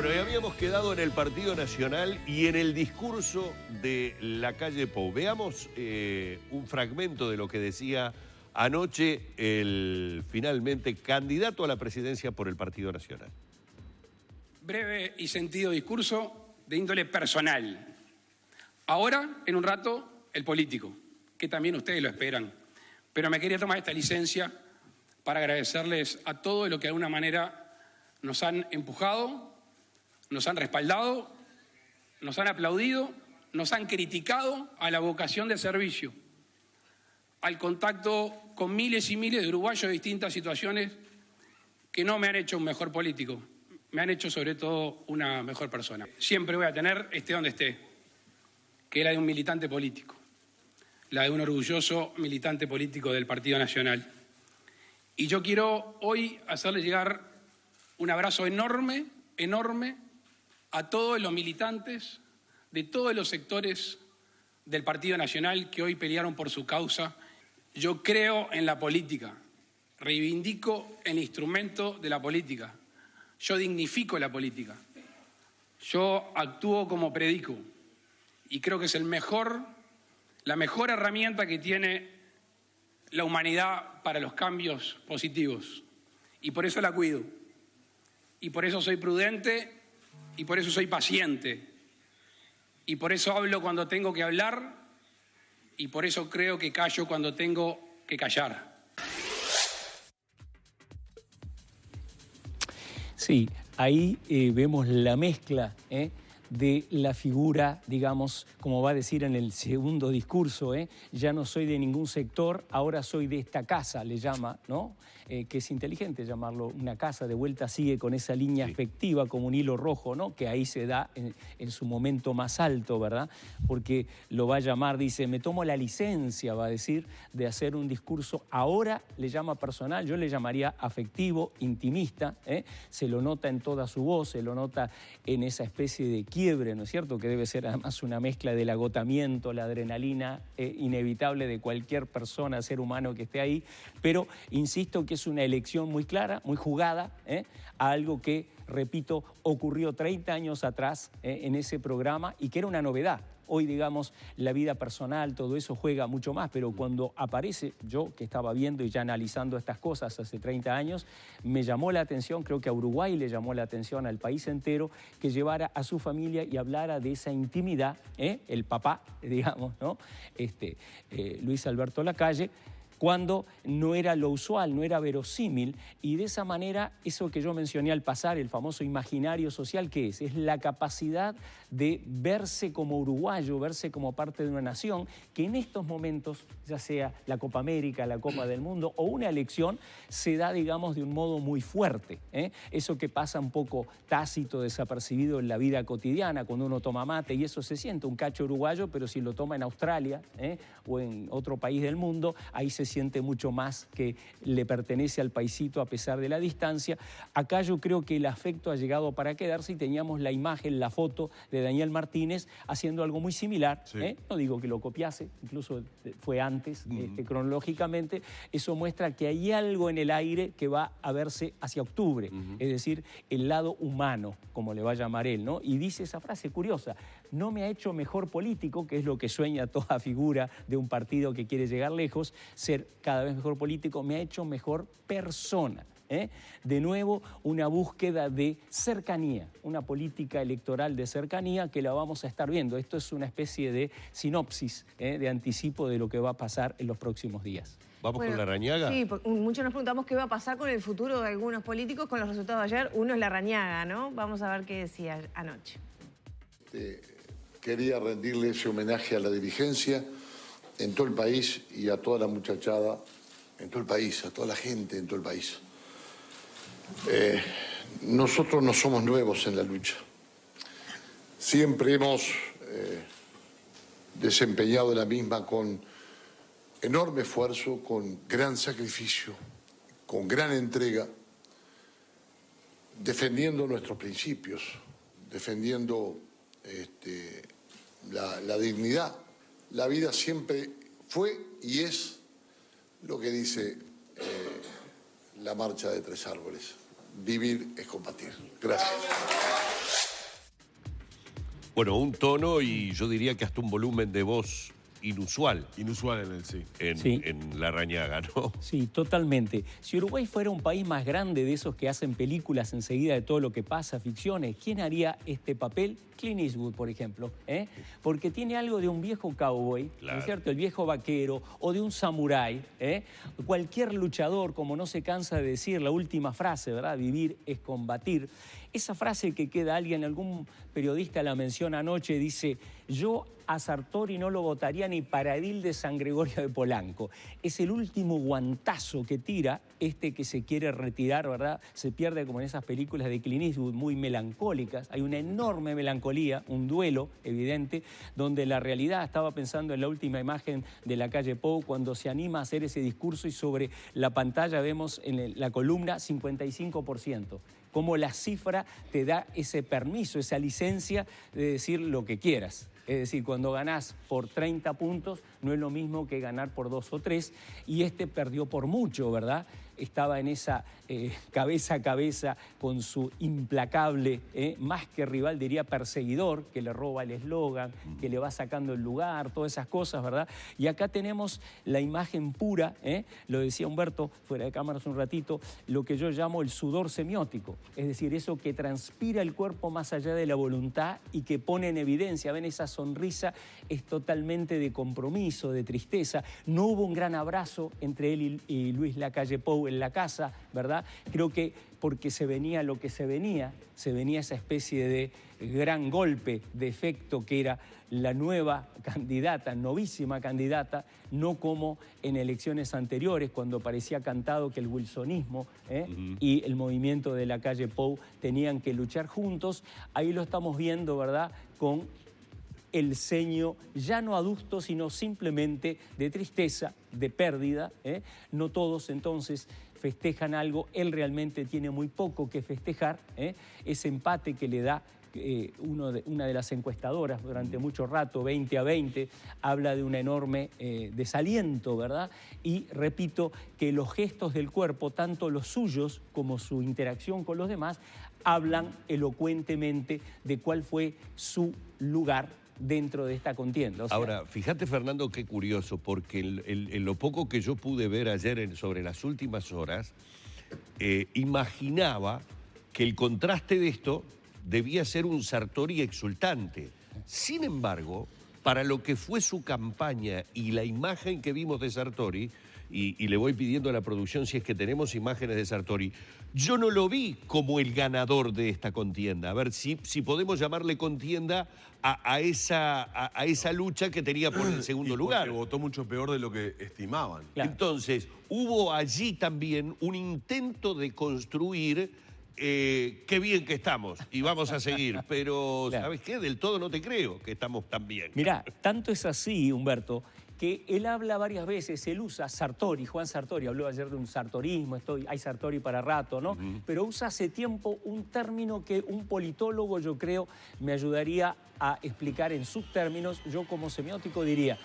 Bueno, y habíamos quedado en el Partido Nacional y en el discurso de la calle Pou. Veamos un fragmento de lo que decía anoche el finalmente candidato a la presidencia por el Partido Nacional. Breve y sentido discurso de índole personal. Ahora, en un rato, el político, que también ustedes lo esperan. Pero me quería tomar esta licencia para agradecerles a todos los que de alguna manera nos han empujado, nos han respaldado, nos han aplaudido, nos han criticado a la vocación de servicio, al contacto con miles y miles de uruguayos de distintas situaciones que no me han hecho un mejor político, me han hecho sobre todo una mejor persona. Siempre voy a tener, esté donde esté, que es la de un militante político, la de un orgulloso militante político del Partido Nacional. Y yo quiero hoy hacerle llegar un abrazo enorme, enorme, a todos los militantes de todos los sectores del Partido Nacional que hoy pelearon por su causa. Yo creo en la política, reivindico el instrumento de la política, yo dignifico la política, yo actúo como predico y creo que es la mejor herramienta que tiene la humanidad para los cambios positivos. Y por eso la cuido, y por eso soy prudente, y por eso soy paciente, y por eso hablo cuando tengo que hablar, y por eso creo que callo cuando tengo que callar. Sí, ahí vemos la mezcla de la figura, digamos, como va a decir en el segundo discurso, ya no soy de ningún sector, ahora soy de esta casa, le llama, ¿no? Que es inteligente llamarlo una casa, de vuelta sigue con esa línea afectiva como un hilo rojo, ¿no? Que ahí se da en su momento más alto, ¿verdad? Porque lo va a llamar, dice, me tomo la licencia, va a decir, de hacer un discurso, ahora le llama personal, yo le llamaría afectivo, intimista, se lo nota en toda su voz, se lo nota en esa especie de quiebre, ¿no es cierto? Que debe ser además una mezcla del agotamiento, la adrenalina inevitable de cualquier persona, ser humano que esté ahí, pero insisto que es una elección muy clara, muy jugada, a algo que, repito, ocurrió 30 años atrás en ese programa y que era una novedad. Hoy, digamos, la vida personal, todo eso juega mucho más, pero cuando aparece, yo que estaba viendo y ya analizando estas cosas hace 30 años, me llamó la atención, creo que a Uruguay le llamó la atención, al país entero, que llevara a su familia y hablara de esa intimidad, el papá, digamos, ¿no? Luis Alberto Lacalle, cuando no era lo usual, no era verosímil, y de esa manera, eso que yo mencioné al pasar, el famoso imaginario social, ¿qué es? Es la capacidad de verse como uruguayo, verse como parte de una nación, que en estos momentos, ya sea la Copa América, la Copa del Mundo o una elección, se da, digamos, de un modo muy fuerte. Eso que pasa un poco tácito, desapercibido en la vida cotidiana, cuando uno toma mate, y eso se siente un cacho uruguayo, pero si lo toma en Australia o en otro país del mundo, ahí se siente mucho más que le pertenece al paisito a pesar de la distancia. Acá yo creo que el afecto ha llegado para quedarse y teníamos la imagen, la foto de Daniel Martínez haciendo algo muy similar. Sí. No digo que lo copiase, incluso fue antes cronológicamente. Eso muestra que hay algo en el aire que va a verse hacia octubre, es decir, el lado humano, como le va a llamar él, ¿no? Y dice esa frase curiosa, no me ha hecho mejor político, que es lo que sueña toda figura de un partido que quiere llegar lejos, ser cada vez mejor político, me ha hecho mejor persona. De nuevo, una búsqueda de cercanía, una política electoral de cercanía que la vamos a estar viendo. Esto es una especie de sinopsis, de anticipo de lo que va a pasar en los próximos días. ¿Vamos con Larrañaga? Sí, muchos nos preguntamos qué va a pasar con el futuro de algunos políticos con los resultados de ayer. Uno es Larrañaga, ¿no? Vamos a ver qué decía anoche. Quería rendirle ese homenaje a la dirigencia en todo el país y a toda la muchachada en todo el país, a toda la gente en todo el país. Nosotros no somos nuevos en la lucha. Siempre hemos desempeñado la misma con enorme esfuerzo, con gran sacrificio, con gran entrega, defendiendo nuestros principios, defendiendo la dignidad. La vida siempre fue y es lo que dice la marcha de Tres Árboles. Vivir es combatir. Gracias. Bueno, un tono y yo diría que hasta un volumen de voz inusual. Inusual en él, sí. En Larrañaga, ¿no? Sí, totalmente. Si Uruguay fuera un país más grande de esos que hacen películas enseguida de todo lo que pasa, ficciones, ¿quién haría este papel? Clint Eastwood, por ejemplo, ¿eh? Porque tiene algo de un viejo cowboy, Claro. ¿no es cierto? El viejo vaquero o de un samurái, ¿eh? Cualquier luchador, como no se cansa de decir la última frase, ¿verdad? Vivir es combatir. Esa frase que queda alguien, algún periodista la menciona anoche, dice, yo a Sartori no lo votaría ni para edil de San Gregorio de Polanco. Es el último guantazo que tira este que se quiere retirar, ¿verdad? Se pierde como en esas películas de Clint Eastwood muy melancólicas. Hay una enorme melancolía, un duelo evidente, donde la realidad, estaba pensando en la última imagen de la calle Pou, cuando se anima a hacer ese discurso y sobre la pantalla vemos en la columna 55%. Cómo la cifra te da ese permiso, esa licencia de decir lo que quieras. Es decir, cuando ganás por 30 puntos no es lo mismo que ganar por 2 o 3, y este perdió por mucho, ¿verdad? Estaba en esa cabeza a cabeza con su implacable, más que rival, diría perseguidor, que le roba el eslogan, que le va sacando el lugar, todas esas cosas, ¿verdad? Y acá tenemos la imagen pura, lo decía Humberto fuera de cámaras un ratito, lo que yo llamo el sudor semiótico, es decir, eso que transpira el cuerpo más allá de la voluntad y que pone en evidencia, ven esa sonrisa, es totalmente de compromiso, de tristeza. No hubo un gran abrazo entre él y Luis Lacalle Pou en la casa, ¿verdad? Creo que porque se venía lo que se venía esa especie de gran golpe de efecto que era la nueva candidata, novísima candidata, no como en elecciones anteriores, cuando parecía cantado que el wilsonismo y el movimiento de Lacalle Pou tenían que luchar juntos. Ahí lo estamos viendo, ¿verdad?, con el ceño ya no adusto, sino simplemente de tristeza, de pérdida. No todos entonces festejan algo, él realmente tiene muy poco que festejar. Ese empate que le da una de las encuestadoras durante mucho rato, 20-20, habla de un enorme desaliento, ¿verdad? Y repito que los gestos del cuerpo, tanto los suyos como su interacción con los demás, hablan elocuentemente de cuál fue su lugar dentro de esta contienda. O sea, ahora, fíjate, Fernando, qué curioso, porque en lo poco que yo pude ver ayer sobre las últimas horas, imaginaba que el contraste de esto debía ser un Sartori exultante. Sin embargo, para lo que fue su campaña y la imagen que vimos de Sartori, y le voy pidiendo a la producción si es que tenemos imágenes de Sartori, yo no lo vi como el ganador de esta contienda. A ver si podemos llamarle contienda a esa lucha que tenía por el segundo lugar. Porque votó mucho peor de lo que estimaban. Claro. Entonces, hubo allí también un intento de construir qué bien que estamos y vamos a seguir, pero Claro. ¿sabes qué? Del todo no te creo que estamos tan bien. mirá, tanto es así, Humberto, que él habla varias veces, él usa Sartori, Juan Sartori, habló ayer de un sartorismo, hay Sartori para rato, ¿no? Pero usa hace tiempo un término que un politólogo, yo creo, me ayudaría a explicar en sus términos. Yo como semiótico diría,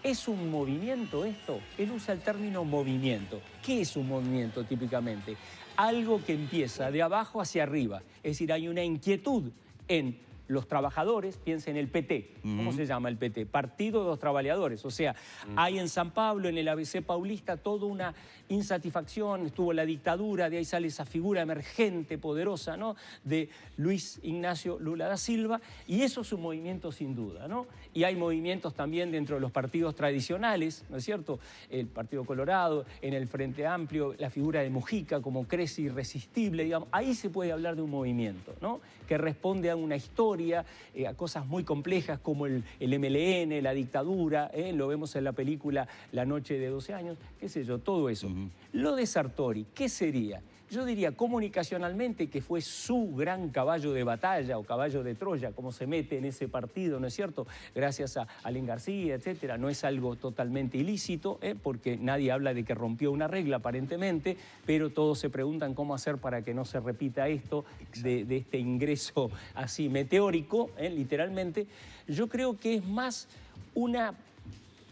¿es un movimiento esto? Él usa el término movimiento. ¿Qué es un movimiento típicamente? Algo que empieza de abajo hacia arriba, es decir, hay una inquietud en los trabajadores, piensen en el PT. ¿Cómo se llama el PT? Partido de los Trabajadores. O sea, hay en San Pablo, en el ABC paulista, toda una insatisfacción, estuvo la dictadura, de ahí sale esa figura emergente, poderosa, ¿no?, de Luis Ignacio Lula da Silva, y eso es un movimiento sin duda, ¿no? Y hay movimientos también dentro de los partidos tradicionales, ¿no es cierto? El Partido Colorado, en el Frente Amplio, la figura de Mujica como crece irresistible, digamos. Ahí se puede hablar de un movimiento, ¿no?, que responde a una historia, a cosas muy complejas como el MLN, la dictadura, lo vemos en la película La noche de 12 años, qué sé yo, todo eso. Lo de Sartori, ¿qué sería? Yo diría comunicacionalmente que fue su gran caballo de batalla o caballo de Troya, como se mete en ese partido, ¿no es cierto? Gracias a Alén García, etcétera. No es algo totalmente ilícito, porque nadie habla de que rompió una regla aparentemente, pero todos se preguntan cómo hacer para que no se repita esto de este ingreso así meteórico, literalmente. Yo creo que es más una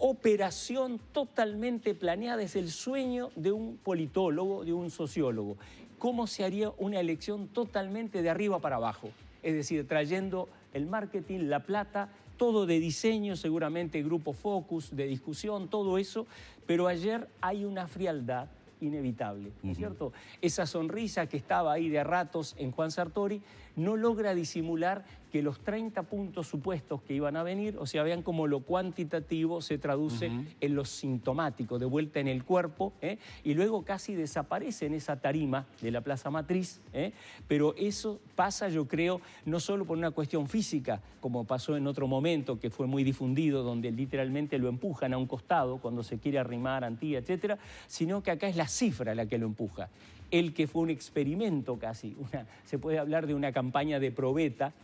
operación totalmente planeada, es el sueño de un politólogo, de un sociólogo. ¿Cómo se haría una elección totalmente de arriba para abajo? Es decir, trayendo el marketing, la plata, todo de diseño, seguramente grupo focus, de discusión, todo eso, pero ayer hay una frialdad inevitable, ¿no es cierto? Esa sonrisa que estaba ahí de ratos en Juan Sartori no logra disimular que los 30 puntos supuestos que iban a venir, o sea, vean cómo lo cuantitativo se traduce en lo sintomático, de vuelta en el cuerpo, y luego casi desaparece en esa tarima de la Plaza Matriz, pero eso pasa, yo creo, no solo por una cuestión física, como pasó en otro momento, que fue muy difundido, donde literalmente lo empujan a un costado cuando se quiere arrimar Antía, etcétera, sino que acá es la cifra la que lo empuja. El que fue un experimento casi, se puede hablar de una campaña de probeta,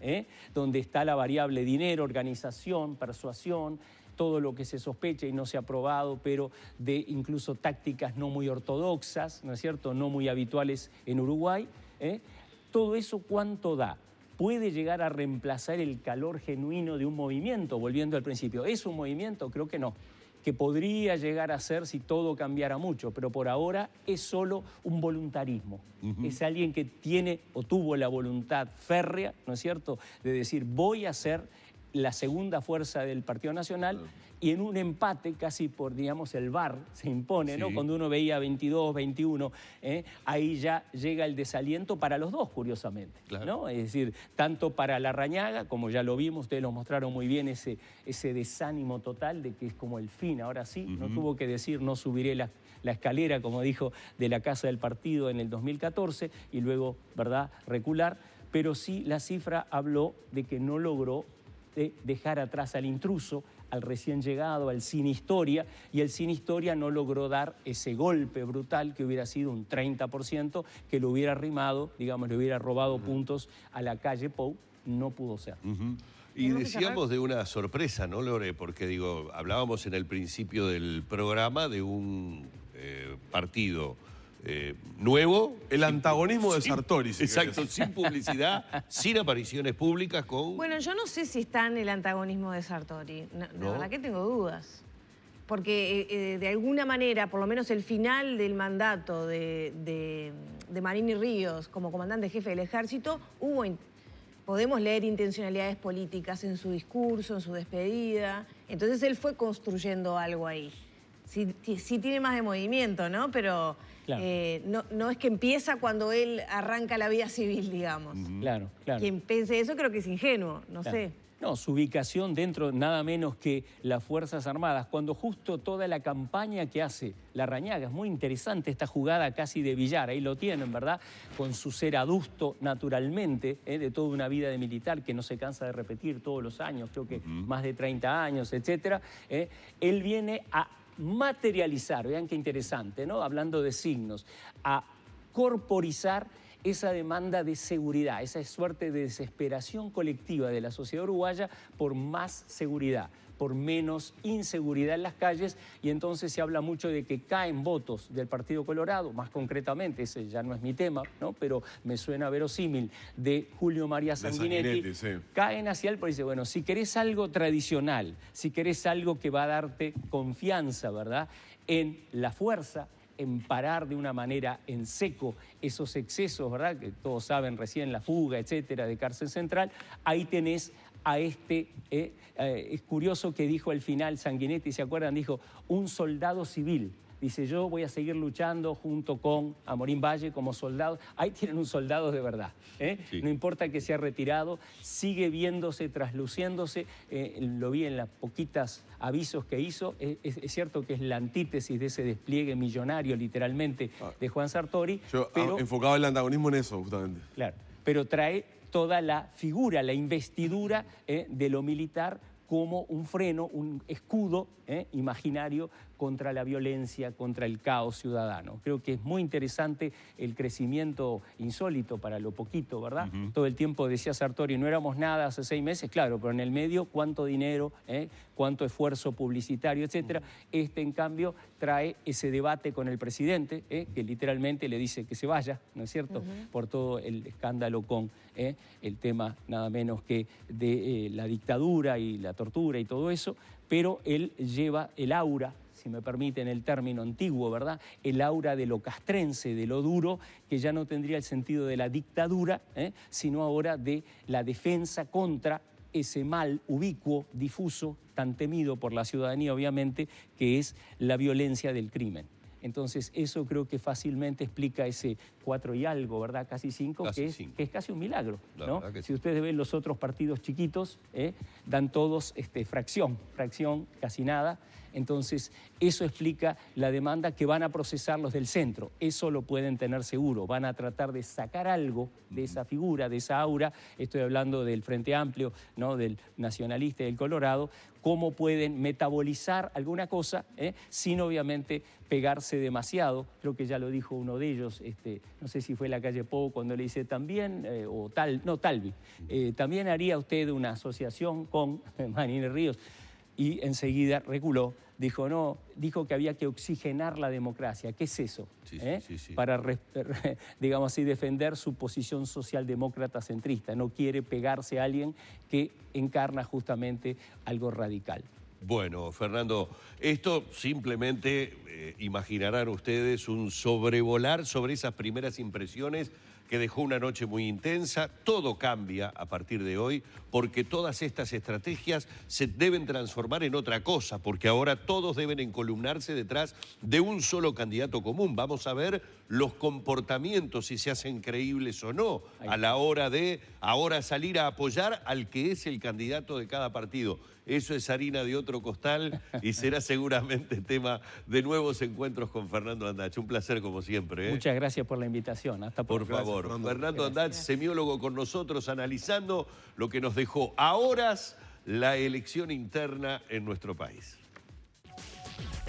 donde está la variable dinero, organización, persuasión, todo lo que se sospecha y no se ha probado, pero de incluso tácticas no muy ortodoxas, ¿no es cierto?, no muy habituales en Uruguay. Todo eso, ¿cuánto da? ¿Puede llegar a reemplazar el calor genuino de un movimiento? Volviendo al principio, ¿es un movimiento? Creo que no. Que podría llegar a ser si todo cambiara mucho, pero por ahora es solo un voluntarismo. Es alguien que tiene o tuvo la voluntad férrea, ¿no es cierto?, de decir, voy a ser la segunda fuerza del Partido Nacional, y en un empate, casi por, digamos, el VAR se impone, ¿no? Cuando uno veía 22, 21, ahí ya llega el desaliento para los dos, curiosamente, ¿no? Es decir, tanto para Larrañaga, como ya lo vimos, ustedes lo mostraron muy bien, ese desánimo total de que es como el fin, ahora sí, no tuvo que decir no subiré la escalera, como dijo, de la Casa del Partido en el 2014, y luego, ¿verdad?, recular, pero sí la cifra habló de que no logró dejar atrás al intruso, al recién llegado, al sin historia, y el sin historia no logró dar ese golpe brutal que hubiera sido un 30%, que lo hubiera arrimado, digamos, le hubiera robado puntos a la calle Pou, no pudo ser. Y decíamos de una sorpresa, ¿no, Lore? Porque, digo, hablábamos en el principio del programa de un partido nuevo. El antagonismo de Sartori. Exacto, sin publicidad, sin apariciones públicas, con... Bueno, yo no sé si está en el antagonismo de Sartori. La verdad que tengo dudas. Porque de alguna manera, por lo menos el final del mandato de Marini Ríos como comandante jefe del ejército, podemos leer intencionalidades políticas en su discurso, en su despedida. Entonces él fue construyendo algo ahí. Sí tiene más de movimiento, ¿no? Pero claro. No es que empieza cuando él arranca la vida civil, digamos. Claro. Quien piense eso creo que es ingenuo, no sé. No, su ubicación dentro nada menos que las Fuerzas Armadas, cuando justo toda la campaña que hace Larrañaga, es muy interesante esta jugada casi de billar, ahí lo tienen, ¿verdad? Con su ser adusto naturalmente, de toda una vida de militar que no se cansa de repetir todos los años, creo que más de 30 años, etcétera. Él viene a materializar, vean qué interesante, ¿no? Hablando de signos, a corporizar esa demanda de seguridad, esa suerte de desesperación colectiva de la sociedad uruguaya por más seguridad, por menos inseguridad en las calles, y entonces se habla mucho de que caen votos del Partido Colorado, más concretamente, ese ya no es mi tema, ¿no?, pero me suena verosímil, de Julio María Sanguinetti, caen hacia él, porque dice, bueno, si querés algo tradicional, si querés algo que va a darte confianza, ¿verdad?, en la fuerza, en parar de una manera en seco esos excesos, ¿verdad?, que todos saben recién, la fuga, etcétera, de Cárcel Central, ahí tenés a es curioso que dijo al final Sanguinetti, ¿se acuerdan? Dijo, un soldado civil. Dice, yo voy a seguir luchando junto con Amorín Valle como soldado. Ahí tienen un soldado de verdad. Sí. No importa que sea retirado, sigue viéndose, trasluciéndose. Lo vi en las poquitas avisos que hizo. Es cierto que es la antítesis de ese despliegue millonario, literalmente, de Juan Sartori. Yo enfocaba el antagonismo en eso, justamente. Claro, pero trae toda la figura, la investidura de lo militar como un freno, un escudo imaginario contra la violencia, contra el caos ciudadano. Creo que es muy interesante el crecimiento insólito para lo poquito, ¿verdad? Todo el tiempo decía Sartori, no éramos nada hace 6 meses, claro, pero en el medio, cuánto dinero, cuánto esfuerzo publicitario, etcétera. En cambio, trae ese debate con el presidente, que literalmente le dice que se vaya, ¿no es cierto?, por todo el escándalo con el tema nada menos que de la dictadura y la tortura y todo eso, pero él lleva el aura, si me permiten el término antiguo, ¿verdad? El aura de lo castrense, de lo duro, que ya no tendría el sentido de la dictadura, sino ahora de la defensa contra ese mal ubicuo, difuso, tan temido por la ciudadanía, obviamente, que es la violencia del crimen. Entonces, eso creo que fácilmente explica ese 4 y algo, ¿verdad? Casi 5, que es casi un milagro, ¿no? Si ustedes ven los otros partidos chiquitos, dan todos fracción, casi nada. Entonces, eso explica la demanda que van a procesar los del centro. Eso lo pueden tener seguro. Van a tratar de sacar algo de esa figura, de esa aura. Estoy hablando del Frente Amplio, ¿no? Del nacionalista y del Colorado. Cómo pueden metabolizar alguna cosa, sin obviamente pegarse demasiado. Creo que ya lo dijo uno de ellos, no sé si fue la calle Pou, cuando le dice también, Talvi, también haría usted una asociación con Manini Ríos. Y enseguida reculó, dijo que había que oxigenar la democracia. ¿Qué es eso? Sí. Para, digamos así, defender su posición socialdemócrata centrista. No quiere pegarse a alguien que encarna justamente algo radical. Bueno, Fernando, esto simplemente imaginarán ustedes un sobrevolar sobre esas primeras impresiones que dejó una noche muy intensa. Todo cambia a partir de hoy porque todas estas estrategias se deben transformar en otra cosa, porque ahora todos deben encolumnarse detrás de un solo candidato común. Vamos a ver los comportamientos, si se hacen creíbles o no, a la hora de ahora salir a apoyar al que es el candidato de cada partido. Eso es harina de otro costal y será seguramente tema de nuevos encuentros con Fernando Andach. Un placer como siempre. Muchas gracias por la invitación. Hasta pronto. Por favor. Fernando Andach, semiólogo con nosotros, analizando lo que nos dejó a horas la elección interna en nuestro país.